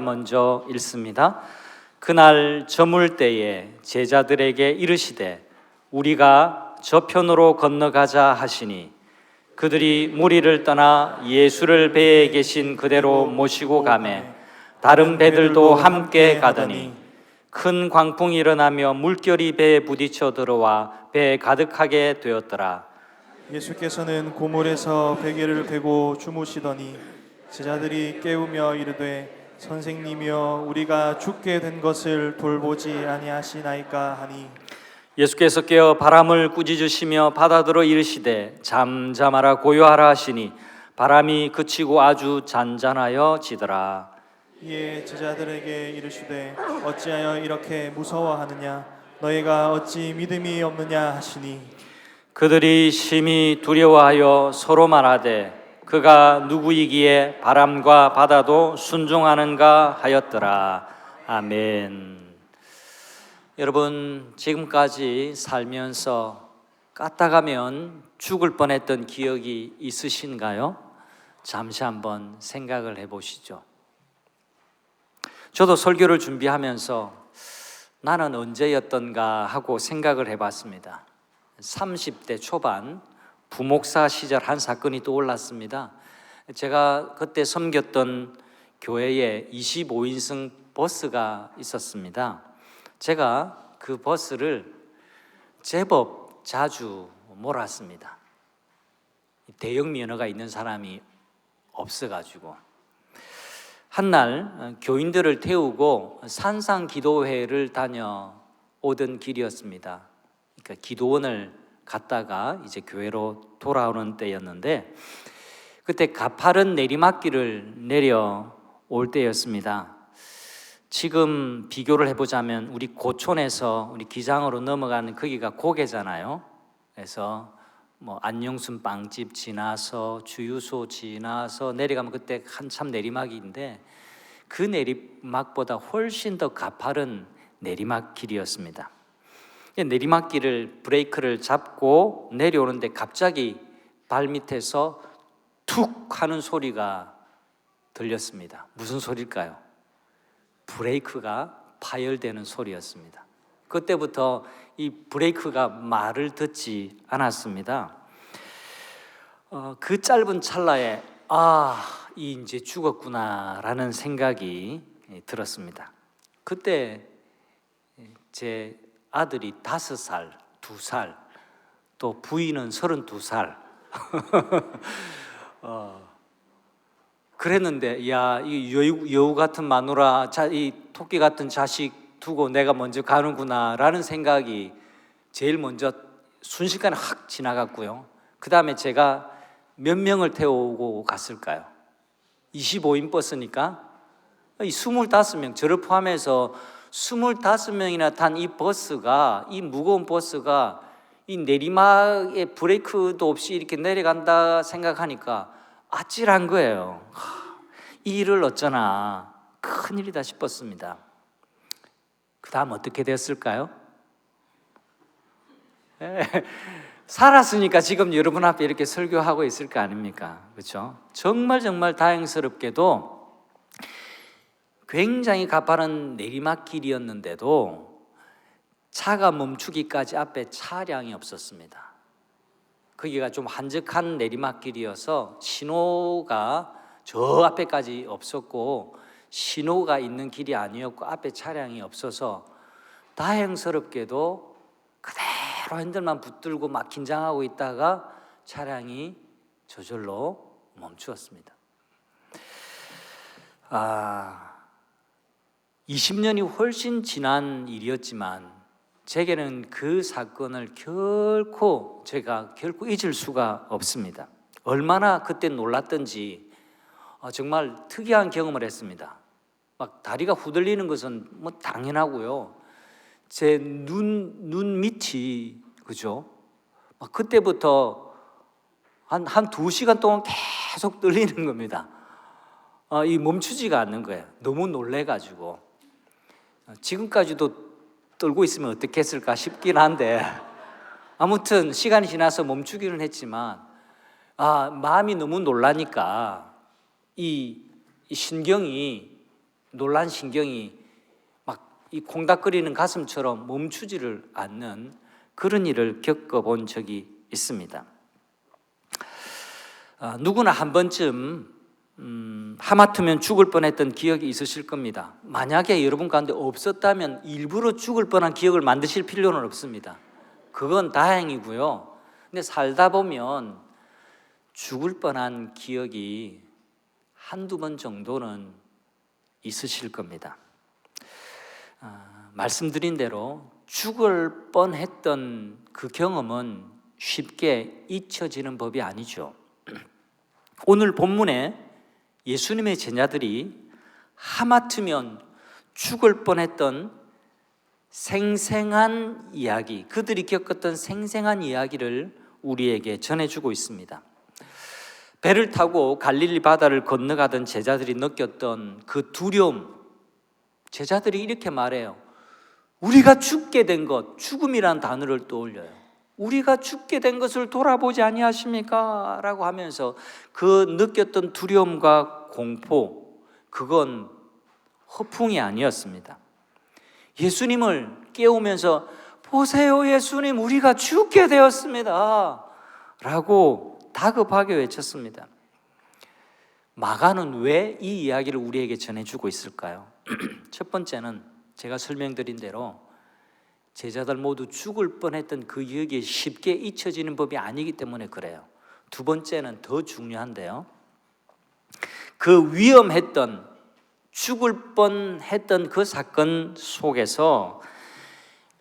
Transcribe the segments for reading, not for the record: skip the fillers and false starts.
먼저 읽습니다. 그날 저물 때에 제자들에게 이르시되 우리가 저편으로 건너가자 하시니 그들이 무리를 떠나 예수를 배에 계신 그대로 모시고 가매 다른 배들도 함께 가더니 큰 광풍이 일어나며 물결이 배에 부딪혀 들어와 배에 가득하게 되었더라. 예수께서는 고물에서 베개를 베고 주무시더니 제자들이 깨우며 이르되 선생님이여 우리가 죽게 된 것을 돌보지 아니하시나이까 하니 예수께서 깨어 바람을 꾸짖으시며 바다더러 이르시되 잠잠하라 고요하라 하시니 바람이 그치고 아주 잔잔하여 지더라. 이에 제자들에게 이르시되 어찌하여 이렇게 무서워하느냐 너희가 어찌 믿음이 없느냐 하시니 그들이 심히 두려워하여 서로 말하되 그가 누구이기에 바람과 바다도 순종하는가 하였더라. 아멘. 여러분, 지금까지 살면서 까딱하면 죽을 뻔했던 기억이 있으신가요? 잠시 한번 생각을 해보시죠. 저도 설교를 준비하면서 나는 언제였던가 하고 생각을 해봤습니다. 30대 초반 부목사 시절 한 사건이 떠올랐습니다. 제가 그때 섬겼던 교회에 25인승 버스가 있었습니다. 제가 그 버스를 제법 자주 몰았습니다. 대형 면허가 있는 사람이 없어가지고 한날 교인들을 태우고 산상기도회를 다녀오던 길이었습니다. 그러니까 기도원을 갔다가 이제 교회로 돌아오는 때였는데 그때 가파른 내리막길을 내려올 때였습니다. 지금 비교를 해보자면 우리 고촌에서 우리 기장으로 넘어가는 거기가 고개잖아요. 그래서 뭐 안녕순 빵집 지나서 주유소 지나서 내려가면 그때 한참 내리막인데 그 내리막보다 훨씬 더 가파른 내리막길이었습니다. 내리막길을 브레이크를 잡고 내려오는데 갑자기 발밑에서 툭 하는 소리가 들렸습니다. 무슨 소리일까요? 브레이크가 파열되는 소리였습니다. 그때부터 이 브레이크가 말을 듣지 않았습니다. 그 짧은 찰나에 이제 죽었구나라는 생각이 들었습니다. 그때 제 아들이 5살, 2살, 또 부인은 32살. 그랬는데 야, 이 여우 같은 마누라, 이 토끼 같은 자식 두고 내가 먼저 가는구나라는 생각이 제일 먼저 순식간에 확 지나갔고요. 그 다음에 제가 몇 명을 태우고 갔을까요? 25인 버스니까 25명, 저를 포함해서 25명이나 탄 이 버스가, 이 무거운 버스가 이 내리막에 브레이크도 없이 이렇게 내려간다 생각하니까 아찔한 거예요. 이 일을 어쩌나 큰일이다 싶었습니다. 그 다음 어떻게 됐을까요? 살았으니까 지금 여러분 앞에 이렇게 설교하고 있을 거 아닙니까? 그렇죠? 정말 다행스럽게도 굉장히 가파른 내리막길이었는데도 차가 멈추기까지 앞에 차량이 없었습니다. 거기가 좀 한적한 내리막길이어서 신호가 저 앞에까지 없었고 신호가 있는 길이 아니었고 앞에 차량이 없어서 다행스럽게도 그대로 핸들만 붙들고 막 긴장하고 있다가 차량이 저절로 멈추었습니다. 20년이 훨씬 지난 일이었지만 제게는 그 사건을 제가 결코 잊을 수가 없습니다. 얼마나 그때 놀랐던지 정말 특이한 경험을 했습니다. 막 다리가 후들리는 것은 뭐 당연하고요. 제 눈 밑이 그죠? 막 그때부터 한 2시간 동안 계속 떨리는 겁니다. 이 멈추지가 않는 거예요. 너무 놀래가지고 지금까지도 떨고 있으면 어떻게 했을까 싶긴 한데 아무튼 시간이 지나서 멈추기는 했지만 마음이 너무 놀라니까 이 신경이 놀란 신경이 막 이 콩닥거리는 가슴처럼 멈추지를 않는 그런 일을 겪어본 적이 있습니다. 누구나 한 번쯤 하마터면 죽을 뻔했던 기억이 있으실 겁니다. 만약에 여러분 가운데 없었다면 일부러 죽을 뻔한 기억을 만드실 필요는 없습니다. 그건 다행이고요. 근데 살다 보면 죽을 뻔한 기억이 한두 번 정도는 있으실 겁니다. 말씀드린 대로 죽을 뻔했던 그 경험은 쉽게 잊혀지는 법이 아니죠. 오늘 본문에 예수님의 제자들이 하마터면 죽을 뻔했던 생생한 이야기, 그들이 겪었던 생생한 이야기를 우리에게 전해주고 있습니다. 배를 타고 갈릴리 바다를 건너가던 제자들이 느꼈던 그 두려움, 제자들이 이렇게 말해요. 우리가 죽게 된 것, 죽음이란 단어를 떠올려요. 우리가 죽게 된 것을 돌아보지 아니하십니까? 라고 하면서 그 느꼈던 두려움과 공포, 그건 허풍이 아니었습니다. 예수님을 깨우면서 보세요, 예수님, 우리가 죽게 되었습니다 라고 다급하게 외쳤습니다. 마가는 왜 이 이야기를 우리에게 전해주고 있을까요? 첫 번째는 제가 설명드린 대로 제자들 모두 죽을 뻔했던 그 기억이 쉽게 잊혀지는 법이 아니기 때문에 그래요. 두 번째는 더 중요한데요, 그 위험했던, 죽을 뻔했던 그 사건 속에서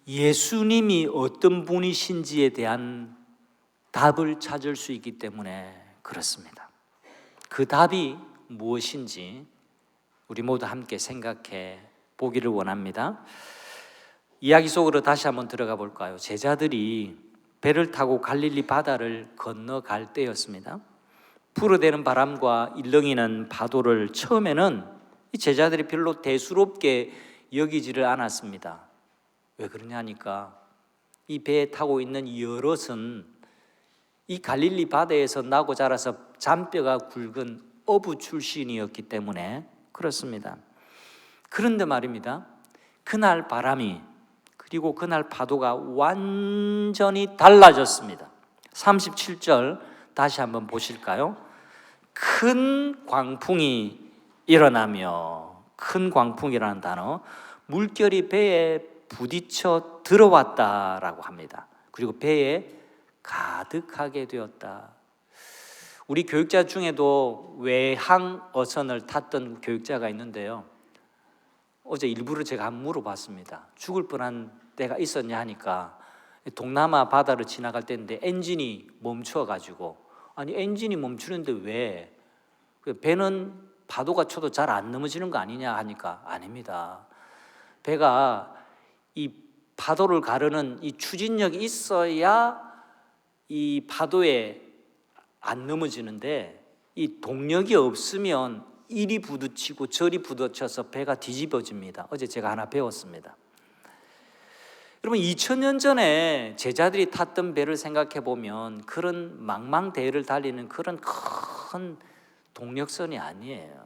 예수님이 어떤 분이신지에 대한 답을 찾을 수 있기 때문에 그렇습니다. 그 답이 무엇인지 우리 모두 함께 생각해 보기를 원합니다. 이야기 속으로 다시 한번 들어가 볼까요? 제자들이 배를 타고 갈릴리 바다를 건너갈 때였습니다. 불어대는 바람과 일렁이는 파도를 처음에는 이 제자들이 별로 대수롭게 여기지를 않았습니다. 왜 그러냐 하니까 이 배에 타고 있는 여럿은 이 갈릴리 바다에서 나고 자라서 잔뼈가 굵은 어부 출신이었기 때문에 그렇습니다. 그런데 말입니다, 그날 바람이 그리고 그날 파도가 완전히 달라졌습니다. 37절 다시 한번 보실까요? 큰 광풍이 일어나며, 큰 광풍이라는 단어, 물결이 배에 부딪혀 들어왔다라고 합니다. 그리고 배에 가득하게 되었다. 우리 교육자 중에도 외항 어선을 탔던 교육자가 있는데요, 어제 일부러 제가 한번 물어봤습니다. 죽을 뻔한 때가 있었냐 하니까 동남아 바다를 지나갈 때인데 엔진이 멈춰가지고, 아니 엔진이 멈추는데 왜? 배는 파도가 쳐도 잘 안 넘어지는 거 아니냐 하니까 아닙니다. 배가 이 파도를 가르는 이 추진력이 있어야 이 파도에 안 넘어지는데, 이 동력이 없으면 이리 부딪히고 저리 부딪혀서 배가 뒤집어집니다. 어제 제가 하나 배웠습니다. 여러분, 2000년 전에 제자들이 탔던 배를 생각해 보면 그런 망망대해를 달리는 그런 큰 동력선이 아니에요.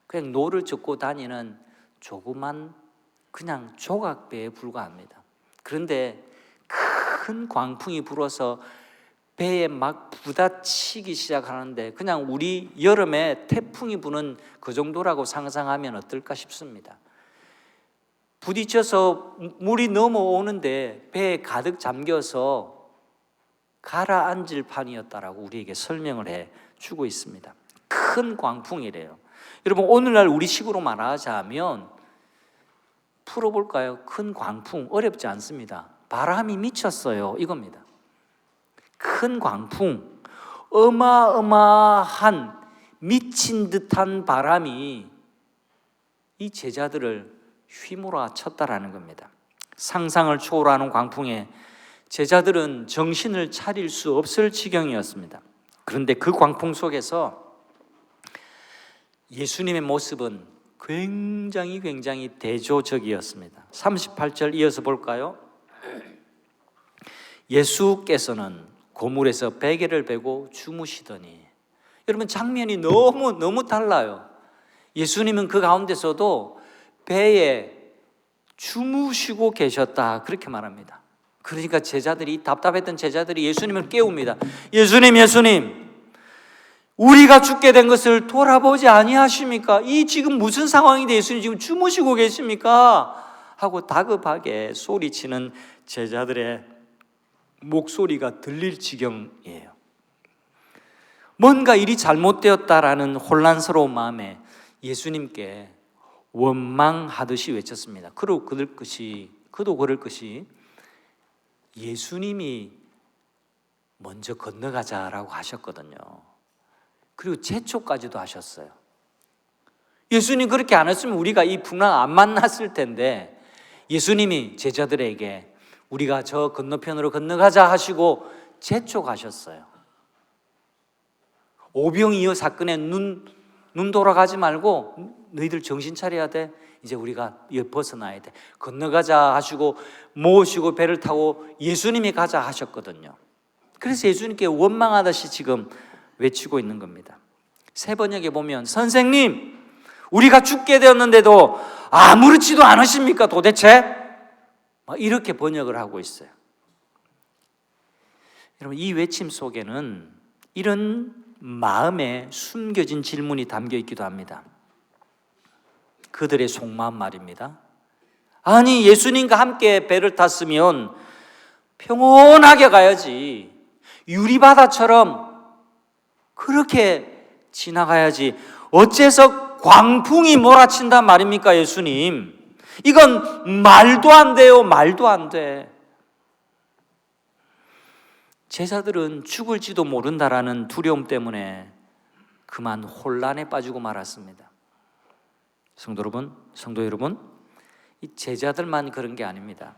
그냥 노를 젓고 다니는 조그만 그냥 조각배에 불과합니다. 그런데 큰 광풍이 불어서 배에 막 부딪히기 시작하는데 그냥 우리 여름에 태풍이 부는 그 정도라고 상상하면 어떨까 싶습니다. 부딪혀서 물이 넘어오는데 배에 가득 잠겨서 가라앉을 판이었다라고 우리에게 설명을 해 주고 있습니다. 큰 광풍이래요. 여러분, 오늘날 우리식으로 말하자면 풀어볼까요? 큰 광풍 어렵지 않습니다. 바람이 미쳤어요, 이겁니다. 큰 광풍, 어마어마한 미친 듯한 바람이 이 제자들을 휘몰아쳤다라는 겁니다. 상상을 초월하는 광풍에 제자들은 정신을 차릴 수 없을 지경이었습니다. 그런데 그 광풍 속에서 예수님의 모습은 굉장히 대조적이었습니다. 38절 이어서 볼까요? 예수께서는 고물에서 베개를 베고 주무시더니, 여러분 장면이 너무 달라요. 예수님은 그 가운데서도 배에 주무시고 계셨다 그렇게 말합니다. 그러니까 제자들이, 답답했던 제자들이 예수님을 깨웁니다. 예수님, 예수님, 우리가 죽게 된 것을 돌아보지 아니하십니까? 이 지금 무슨 상황인데 예수님 지금 주무시고 계십니까? 하고 다급하게 소리치는 제자들의 목소리가 들릴 지경이에요. 뭔가 일이 잘못되었다라는 혼란스러운 마음에 예수님께 원망하듯이 외쳤습니다. 그도 그럴 것이 예수님이 먼저 건너가자라고 하셨거든요. 그리고 재촉까지도 하셨어요. 예수님 그렇게 안 했으면 우리가 이 풍랑 안 만났을 텐데, 예수님이 제자들에게 우리가 저 건너편으로 건너가자 하시고 재촉하셨어요. 오병이어 사건에 눈 돌아가지 말고 너희들 정신 차려야 돼. 이제 우리가 벗어나야 돼. 건너가자 하시고 모으시고 배를 타고 예수님이 가자 하셨거든요. 그래서 예수님께 원망하듯이 지금 외치고 있는 겁니다. 세 번역에 보면 선생님, 우리가 죽게 되었는데도 아무렇지도 않으십니까 도대체? 이렇게 번역을 하고 있어요. 여러분, 이 외침 속에는 이런 마음에 숨겨진 질문이 담겨 있기도 합니다. 그들의 속마음 말입니다. 아니, 예수님과 함께 배를 탔으면 평온하게 가야지, 유리바다처럼 그렇게 지나가야지, 어째서 광풍이 몰아친단 말입니까 예수님? 이건 말도 안 돼요. 말도 안 돼. 제자들은 죽을지도 모른다라는 두려움 때문에 그만 혼란에 빠지고 말았습니다. 성도 여러분, 이 제자들만 그런 게 아닙니다.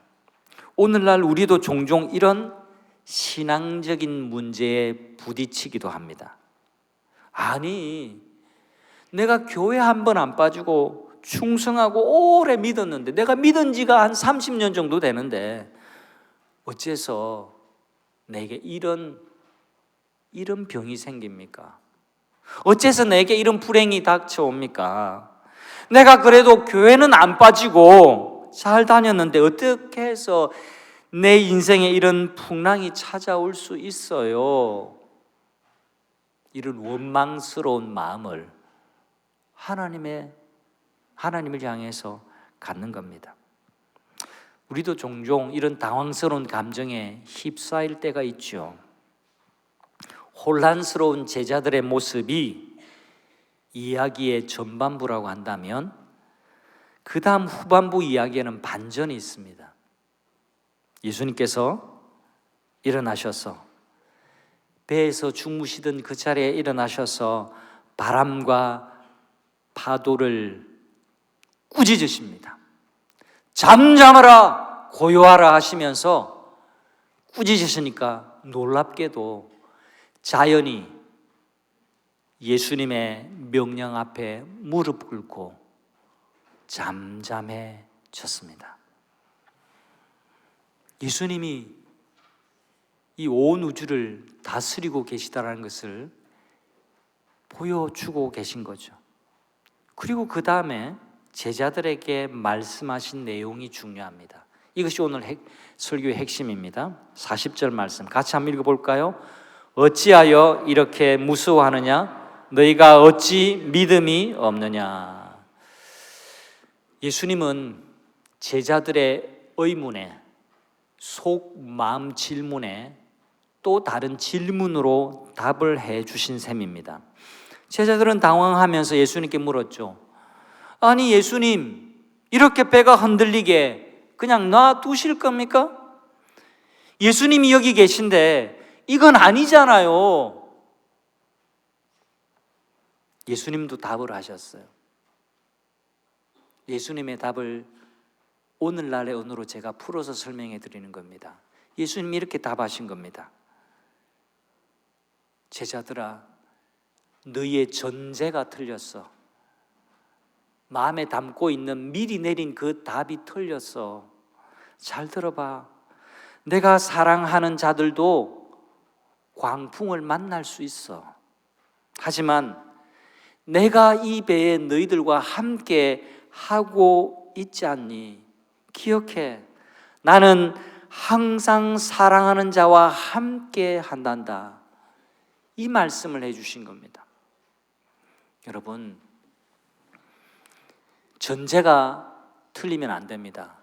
오늘날 우리도 종종 이런 신앙적인 문제에 부딪히기도 합니다. 아니, 내가 교회 한 번 안 빠지고 충성하고 오래 믿었는데, 내가 믿은 지가 한 30년 정도 되는데 어째서 내게 이런 병이 생깁니까? 어째서 내게 이런 불행이 닥쳐옵니까? 내가 그래도 교회는 안 빠지고 잘 다녔는데 어떻게 해서 내 인생에 이런 풍랑이 찾아올 수 있어요? 이런 원망스러운 마음을 하나님을 향해서 갖는 겁니다. 우리도 종종 이런 당황스러운 감정에 휩싸일 때가 있죠. 혼란스러운 제자들의 모습이 이야기의 전반부라고 한다면, 그 다음 후반부 이야기에는 반전이 있습니다. 예수님께서 일어나셔서 배에서 주무시던 그 자리에 일어나셔서 바람과 파도를 꾸짖으십니다. 잠잠하라, 고요하라 하시면서 꾸짖으시니까 놀랍게도 자연이 예수님의 명령 앞에 무릎 꿇고 잠잠해졌습니다. 예수님이 이 온 우주를 다스리고 계시다는 것을 보여주고 계신 거죠. 그리고 그 다음에 제자들에게 말씀하신 내용이 중요합니다. 이것이 오늘 설교의 핵심입니다. 40절 말씀 같이 한번 읽어볼까요? 어찌하여 이렇게 무서워하느냐? 너희가 어찌 믿음이 없느냐? 예수님은 제자들의 의문에, 속마음 질문에 또 다른 질문으로 답을 해 주신 셈입니다. 제자들은 당황하면서 예수님께 물었죠. 아니 예수님, 이렇게 배가 흔들리게 그냥 놔두실 겁니까? 예수님이 여기 계신데 이건 아니잖아요. 예수님도 답을 하셨어요. 예수님의 답을 오늘날의 언어로 제가 풀어서 설명해 드리는 겁니다. 예수님이 이렇게 답하신 겁니다. 제자들아, 너희의 전제가 틀렸어. 마음에 담고 있는 미리 내린 그 답이 틀렸어. 잘 들어봐. 내가 사랑하는 자들도 광풍을 만날 수 있어. 하지만 내가 이 배에 너희들과 함께 하고 있지 않니? 기억해. 나는 항상 사랑하는 자와 함께 한단다. 이 말씀을 해주신 겁니다. 여러분, 전제가 틀리면 안 됩니다.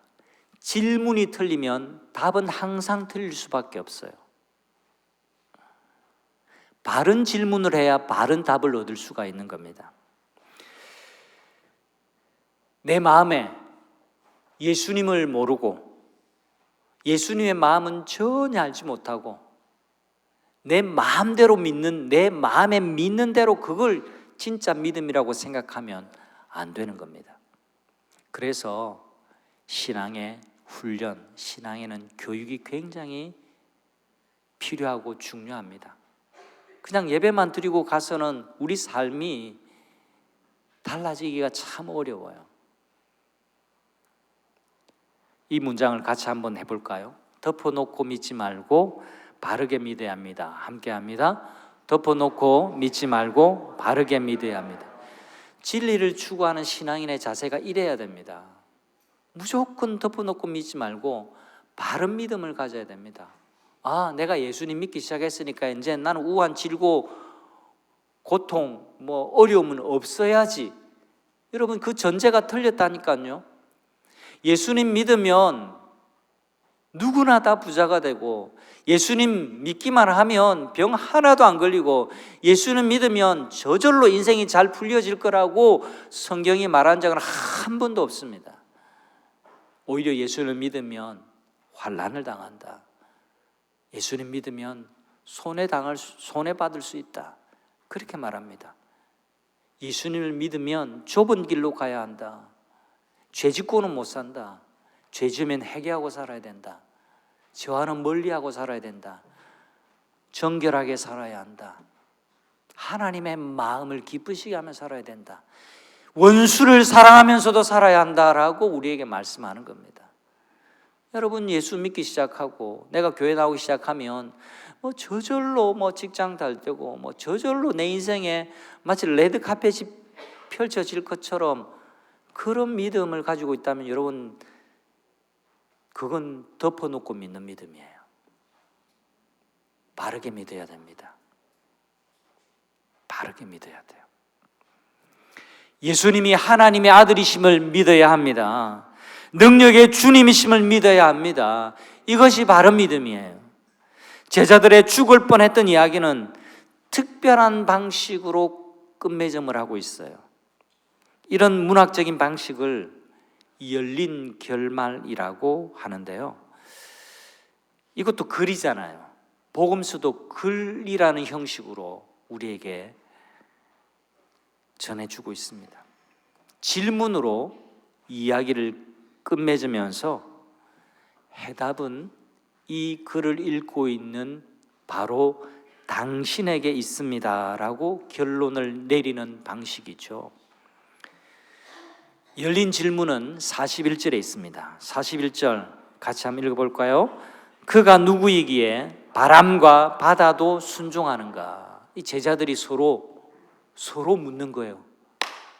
질문이 틀리면 답은 항상 틀릴 수밖에 없어요. 바른 질문을 해야 바른 답을 얻을 수가 있는 겁니다. 내 마음에 예수님을 모르고 예수님의 마음은 전혀 알지 못하고 내 마음대로 믿는, 내 마음에 믿는 대로 그걸 진짜 믿음이라고 생각하면 안 되는 겁니다. 그래서 신앙의 훈련, 신앙에는 교육이 굉장히 필요하고 중요합니다. 그냥 예배만 드리고 가서는 우리 삶이 달라지기가 참 어려워요. 이 문장을 같이 한번 해볼까요? 덮어놓고 믿지 말고 바르게 믿어야 합니다. 함께 합니다. 덮어놓고 믿지 말고 바르게 믿어야 합니다. 진리를 추구하는 신앙인의 자세가 이래야 됩니다. 무조건 덮어놓고 믿지 말고 바른 믿음을 가져야 됩니다. 아, 내가 예수님 믿기 시작했으니까 이제 나는 우한, 질고, 고통, 어려움은 없어야지. 여러분, 그 전제가 틀렸다니까요. 예수님 믿으면 누구나 다 부자가 되고, 예수님 믿기만 하면 병 하나도 안 걸리고, 예수님 믿으면 저절로 인생이 잘 풀려질 거라고 성경이 말한 적은 한 번도 없습니다. 오히려 예수님 믿으면 환난을 당한다. 예수님 믿으면 손해받을 수 있다. 그렇게 말합니다. 예수님을 믿으면 좁은 길로 가야 한다. 죄 짓고는 못 산다. 죄 지으면 회개하고 살아야 된다. 죄와는 멀리하고 살아야 된다. 정결하게 살아야 한다. 하나님의 마음을 기쁘시게 하며 살아야 된다. 원수를 사랑하면서도 살아야 한다라고 우리에게 말씀하는 겁니다. 여러분, 예수 믿기 시작하고 내가 교회 나오기 시작하면 저절로 직장 잘 되고 저절로 내 인생에 마치 레드카펫이 펼쳐질 것처럼 그런 믿음을 가지고 있다면 여러분, 그건 덮어놓고 믿는 믿음이에요. 바르게 믿어야 됩니다. 바르게 믿어야 돼요. 예수님이 하나님의 아들이심을 믿어야 합니다. 능력의 주님이심을 믿어야 합니다. 이것이 바른 믿음이에요. 제자들의 죽을 뻔했던 이야기는 특별한 방식으로 끝맺음을 하고 있어요. 이런 문학적인 방식을 열린 결말이라고 하는데요. 이것도 글이잖아요. 복음서도 글이라는 형식으로 우리에게 전해주고 있습니다. 질문으로 이야기를 끝맺으면서 해답은 이 글을 읽고 있는 바로 당신에게 있습니다라고 결론을 내리는 방식이죠. 열린 질문은 41절에 있습니다. 41절 같이 한번 읽어볼까요? 그가 누구이기에 바람과 바다도 순종하는가? 이 제자들이 서로 묻는 거예요.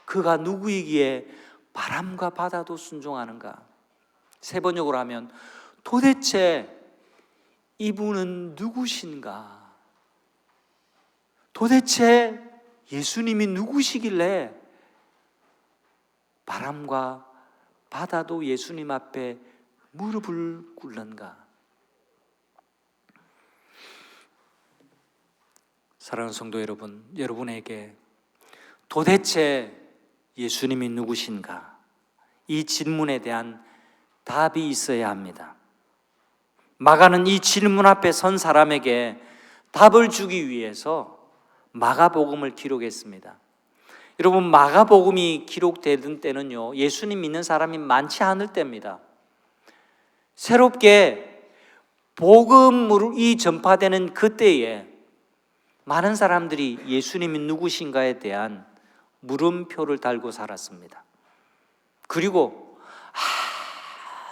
그가 누구이기에 바람과 바다도 순종하는가? 세 번역으로 하면 도대체 이분은 누구신가? 도대체 예수님이 누구시길래 바람과 바다도 예수님 앞에 무릎을 꿇는가? 사랑하는 성도 여러분, 여러분에게 도대체 예수님이 누구신가? 이 질문에 대한 답이 있어야 합니다. 마가는 이 질문 앞에 선 사람에게 답을 주기 위해서 마가복음을 기록했습니다. 여러분, 마가복음이 기록되던 때는요, 예수님 믿는 사람이 많지 않을 때입니다. 새롭게 복음이 전파되는 그때에 많은 사람들이 예수님이 누구신가에 대한 물음표를 달고 살았습니다. 그리고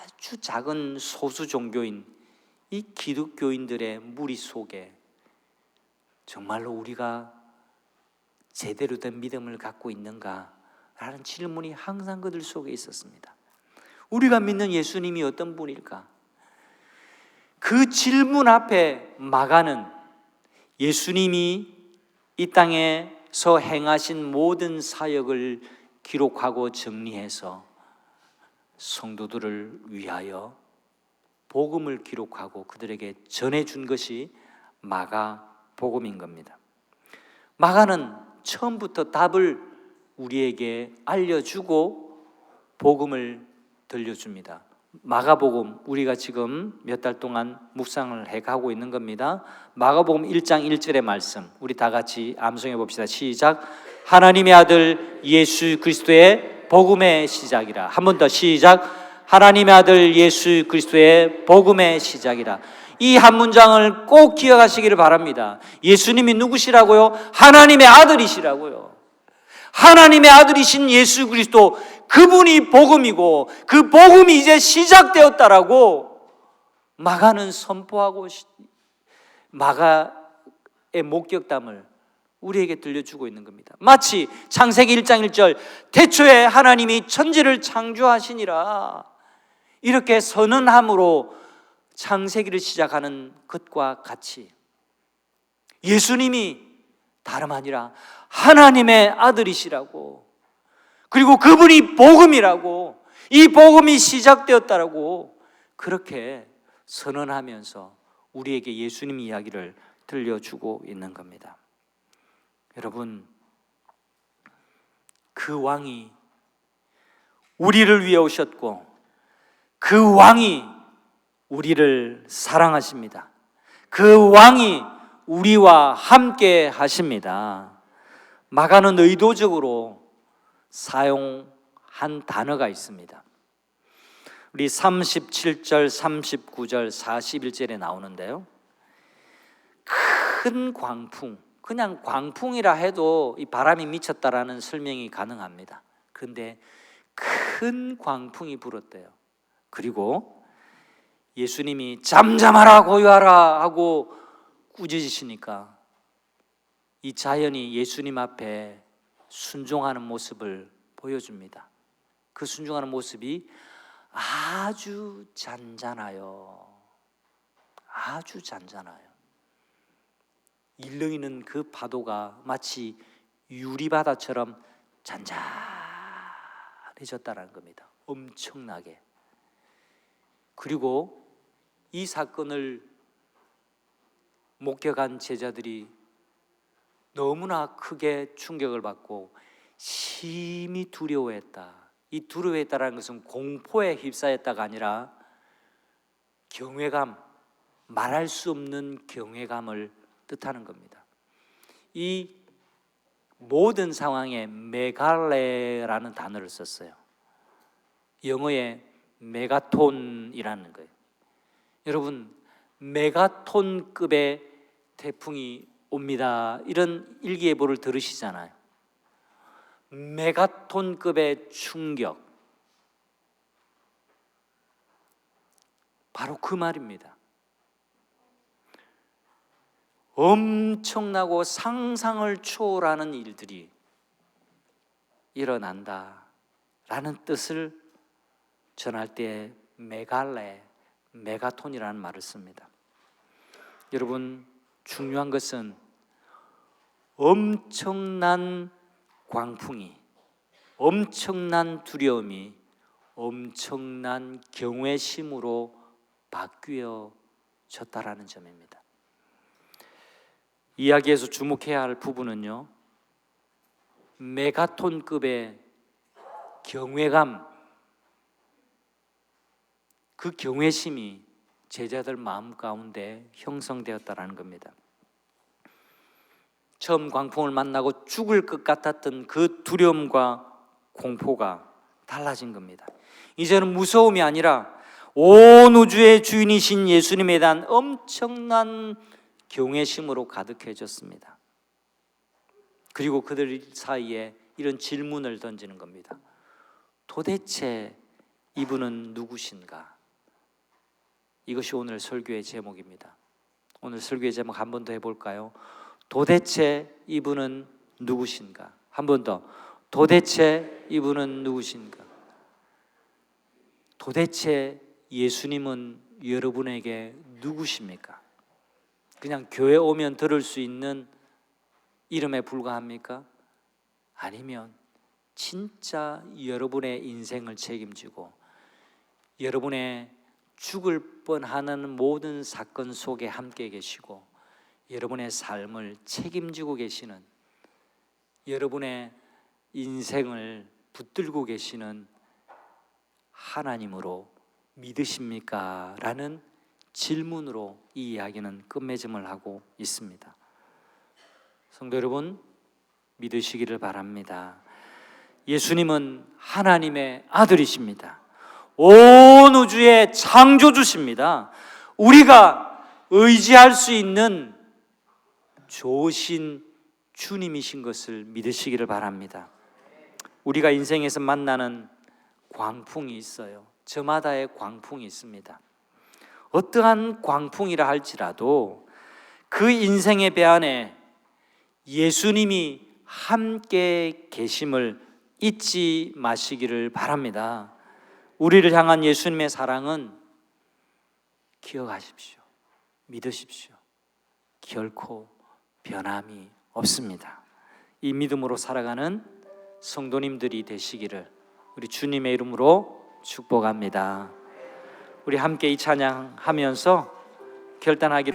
아주 작은 소수 종교인 이 기독교인들의 무리 속에 정말로 우리가 제대로 된 믿음을 갖고 있는가? 라는 질문이 항상 그들 속에 있었습니다. 우리가 믿는 예수님이 어떤 분일까? 그 질문 앞에 마가는 예수님이 이 땅에서 행하신 모든 사역을 기록하고 정리해서 성도들을 위하여 복음을 기록하고 그들에게 전해준 것이 마가복음인 겁니다. 마가는 처음부터 답을 우리에게 알려주고 복음을 들려줍니다. 마가복음, 우리가 지금 몇 달 동안 묵상을 해가고 있는 겁니다. 마가복음 1장 1절의 말씀, 우리 다 같이 암송해 봅시다. 시작. 하나님의 아들 예수 그리스도의 복음의 시작이라. 한 번 더 시작. 하나님의 아들 예수 그리스도의 복음의 시작이라. 이 한 문장을 꼭 기억하시기를 바랍니다. 예수님이 누구시라고요? 하나님의 아들이시라고요. 하나님의 아들이신 예수 그리스도, 그분이 복음이고 그 복음이 이제 시작되었다라고 마가는 선포하고, 마가의 목격담을 우리에게 들려주고 있는 겁니다. 마치 창세기 1장 1절 태초에 하나님이 천지를 창조하시니라, 이렇게 선언함으로 창세기를 시작하는 것과 같이 예수님이 다름 아니라 하나님의 아들이시라고, 그리고 그분이 복음이라고, 이 복음이 시작되었다라고 그렇게 선언하면서 우리에게 예수님 이야기를 들려주고 있는 겁니다. 여러분, 그 왕이 우리를 위해 오셨고 그 왕이 우리를 사랑하십니다. 그 왕이 우리와 함께 하십니다. 마가는 의도적으로 사용한 단어가 있습니다. 우리 37절, 39절, 41절에 나오는데요, 큰 광풍, 그냥 광풍이라 해도 이 바람이 미쳤다라는 설명이 가능합니다. 그런데 큰 광풍이 불었대요. 그리고 예수님이 잠잠하라 고요하라 하고 꾸짖으시니까 이 자연이 예수님 앞에 순종하는 모습을 보여줍니다. 그 순종하는 모습이 아주 잔잔하여, 아주 잔잔하여. 일렁이는 그 파도가 마치 유리바다처럼 잔잔해졌다는 겁니다. 엄청나게. 그리고 이 사건을 목격한 제자들이 너무나 크게 충격을 받고 심히 두려워했다. 이 두려워했다는 것은 공포에 휩싸였다가 아니라 경외감, 말할 수 없는 경외감을 뜻하는 겁니다. 이 모든 상황에 메갈레라는 단어를 썼어요. 영어에 메가톤이라는 거예요. 여러분, 메가톤급의 태풍이 옵니다, 이런 일기예보를 들으시잖아요. 메가톤급의 충격, 바로 그 말입니다. 엄청나고 상상을 초월하는 일들이 일어난다라는 뜻을 전할 때 메갈레, 메가톤이라는 말을 씁니다. 여러분, 중요한 것은 엄청난 광풍이, 엄청난 두려움이 엄청난 경외심으로 바뀌어졌다라는 점입니다. 이야기에서 주목해야 할 부분은요, 메가톤급의 경외감, 그 경외심이 제자들 마음 가운데 형성되었다라는 겁니다. 처음 광풍을 만나고 죽을 것 같았던 그 두려움과 공포가 달라진 겁니다. 이제는 무서움이 아니라 온 우주의 주인이신 예수님에 대한 엄청난 경외심으로 가득해졌습니다. 그리고 그들 사이에 이런 질문을 던지는 겁니다. 도대체 이분은 누구신가? 이것이 오늘 설교의 제목입니다. 오늘 설교의 제목 한 번 더 해볼까요? 도대체 이분은 누구신가? 한 번 더. 도대체 이분은 누구신가? 도대체 예수님은 여러분에게 누구십니까? 그냥 교회 오면 들을 수 있는 이름에 불과합니까? 아니면 진짜 여러분의 인생을 책임지고 여러분의 죽을 뻔하는 모든 사건 속에 함께 계시고 여러분의 삶을 책임지고 계시는, 여러분의 인생을 붙들고 계시는 하나님으로 믿으십니까? 라는 질문으로 이 이야기는 끝맺음을 하고 있습니다. 성도 여러분, 믿으시기를 바랍니다. 예수님은 하나님의 아들이십니다. 온 우주의 창조주십니다. 우리가 의지할 수 있는 좋으신 주님이신 것을 믿으시기를 바랍니다. 우리가 인생에서 만나는 광풍이 있어요. 저마다의 광풍이 있습니다. 어떠한 광풍이라 할지라도 그 인생의 배 안에 예수님이 함께 계심을 잊지 마시기를 바랍니다. 우리를 향한 예수님의 사랑은 기억하십시오. 믿으십시오. 결코 변함이 없습니다. 이 믿음으로 살아가는 성도님들이 되시기를 우리 주님의 이름으로 축복합니다. 우리 함께 이 찬양하면서 결단하기